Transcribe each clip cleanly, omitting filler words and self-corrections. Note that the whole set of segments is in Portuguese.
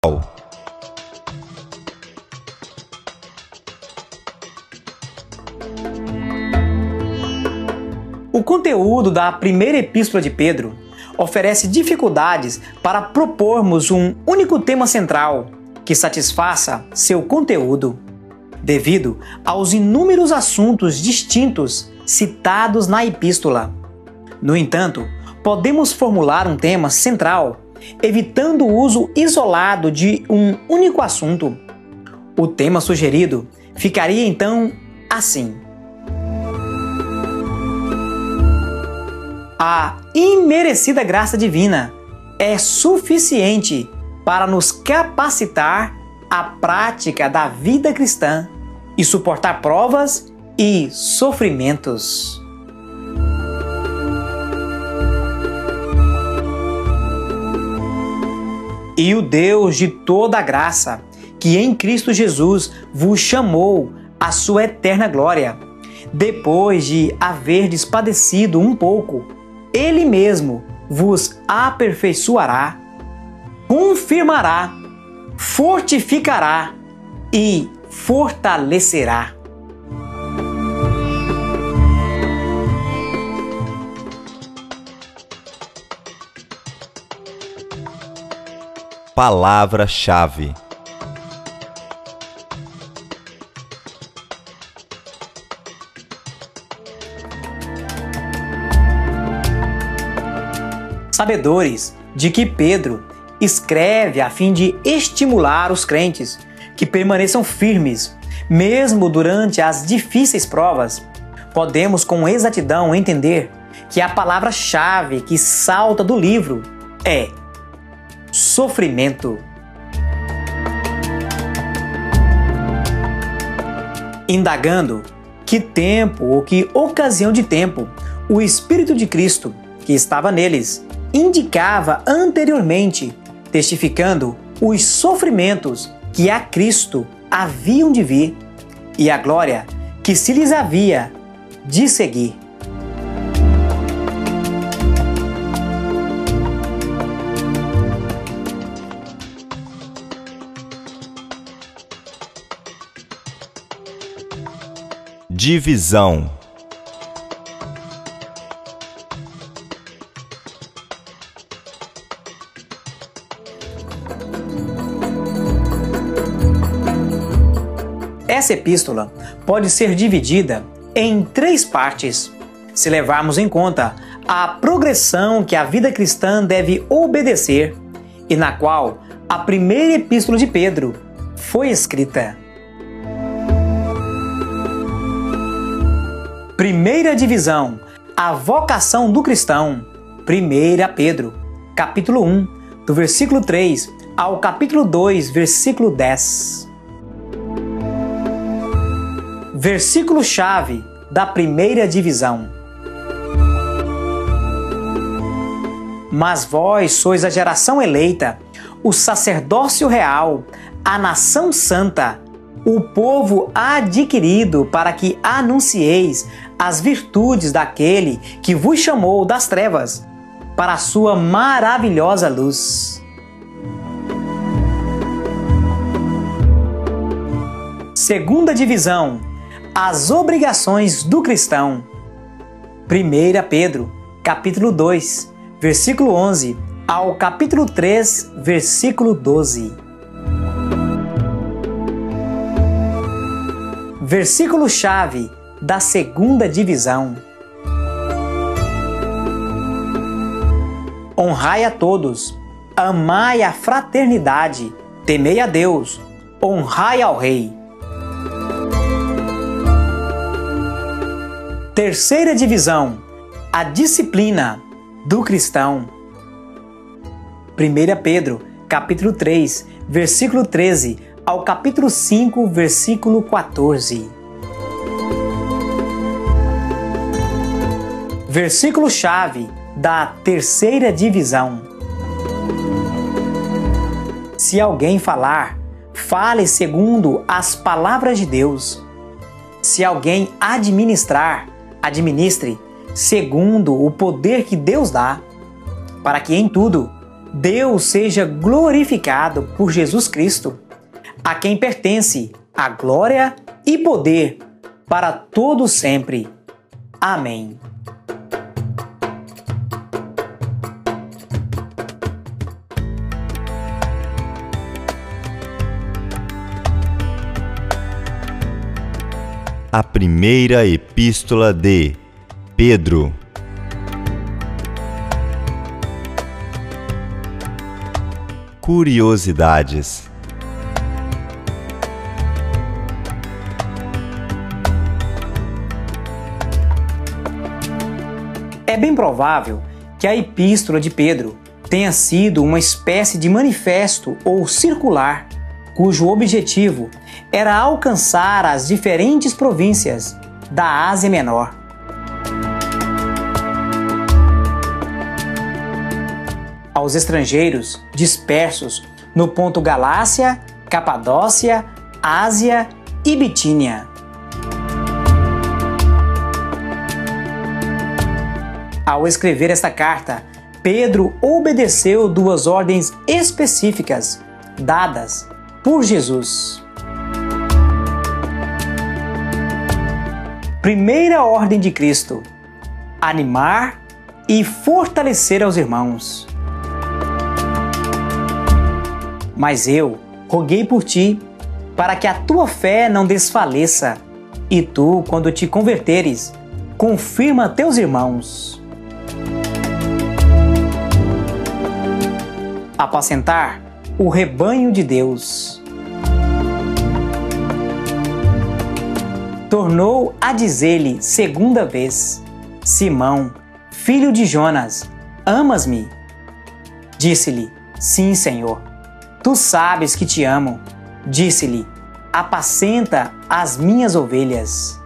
O conteúdo da primeira epístola de Pedro oferece dificuldades para propormos um único tema central que satisfaça seu conteúdo, devido aos inúmeros assuntos distintos citados na epístola. No entanto, podemos formular um tema central, evitando o uso isolado de um único assunto. O tema sugerido ficaria então assim: a imerecida graça divina é suficiente para nos capacitar à prática da vida cristã e suportar provas e sofrimentos. E o Deus de toda a graça, que em Cristo Jesus vos chamou à sua eterna glória, depois de haverdes padecido um pouco, Ele mesmo vos aperfeiçoará, confirmará, fortificará e fortalecerá. Palavra-chave. Sabedores de que Pedro escreve a fim de estimular os crentes que permaneçam firmes, mesmo durante as difíceis provas, podemos com exatidão entender que a palavra-chave que salta do livro é sofrimento. Indagando que tempo ou que ocasião de tempo o Espírito de Cristo que estava neles indicava anteriormente, testificando os sofrimentos que a Cristo haviam de vir e a glória que se lhes havia de seguir. Divisão. Essa epístola pode ser dividida em 3 partes, se levarmos em conta a progressão que a vida cristã deve obedecer e na qual a primeira epístola de Pedro foi escrita. Primeira divisão, a vocação do cristão. 1 Pedro, capítulo 1, do versículo 3 ao capítulo 2, versículo 10. Versículo-chave da primeira divisão. Mas vós sois a geração eleita, o sacerdócio real, a nação santa, o povo adquirido para que anuncieis as virtudes daquele que vos chamou das trevas para a sua maravilhosa luz. Segunda divisão, as obrigações do cristão. 1 Pedro, capítulo 2, versículo 11 ao capítulo 3, versículo 12. Versículo-chave da segunda divisão. Honrai a todos, amai a fraternidade, temei a Deus, honrai ao Rei. Terceira divisão, a disciplina do cristão. 1 Pedro, capítulo 3, versículo 13 ao capítulo 5, versículo 14. Versículo-chave da terceira divisão. Se alguém falar, fale segundo as palavras de Deus. Se alguém administrar, administre segundo o poder que Deus dá, para que em tudo Deus seja glorificado por Jesus Cristo, a quem pertence a glória e poder para todo sempre. Amém. A primeira epístola de Pedro. Curiosidades. É bem provável que a epístola de Pedro tenha sido uma espécie de manifesto ou circular, cujo objetivo era alcançar as diferentes províncias da Ásia Menor. Aos estrangeiros dispersos no ponto Galácia, Capadócia, Ásia e Bitínia. Ao escrever esta carta, Pedro obedeceu duas ordens específicas dadas por Jesus. Primeira ordem de Cristo: animar e fortalecer aos irmãos. Mas eu roguei por ti, para que a tua fé não desfaleça, e tu, quando te converteres, confirma teus irmãos. Apacentar o rebanho de Deus. Tornou a dizer-lhe segunda vez: Simão, filho de Jonas, amas-me? Disse-lhe: Sim, Senhor. Tu sabes que te amo. Disse-lhe: apacenta as minhas ovelhas.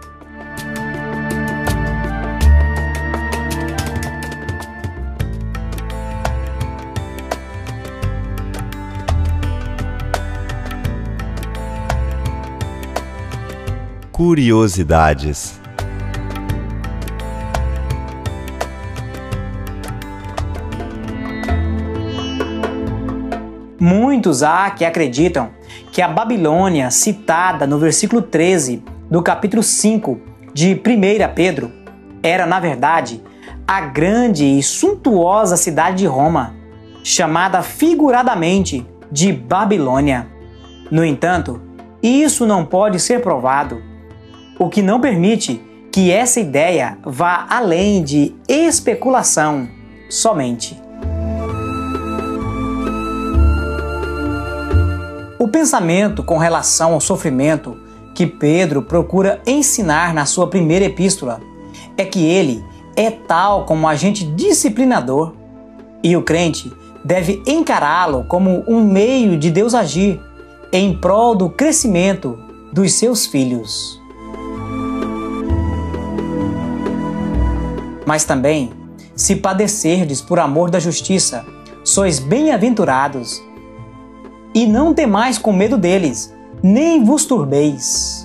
Curiosidades. Muitos há que acreditam que a Babilônia, citada no versículo 13 do capítulo 5 de 1 Pedro, era, na verdade, a grande e suntuosa cidade de Roma, chamada figuradamente de Babilônia. No entanto, isso não pode ser provado, o que não permite que essa ideia vá além de especulação somente. O pensamento com relação ao sofrimento que Pedro procura ensinar na sua primeira epístola é que ele é tal como agente disciplinador e o crente deve encará-lo como um meio de Deus agir em prol do crescimento dos seus filhos. Mas também, se padecerdes por amor da justiça, sois bem-aventurados, e não temais com medo deles, nem vos turbeis.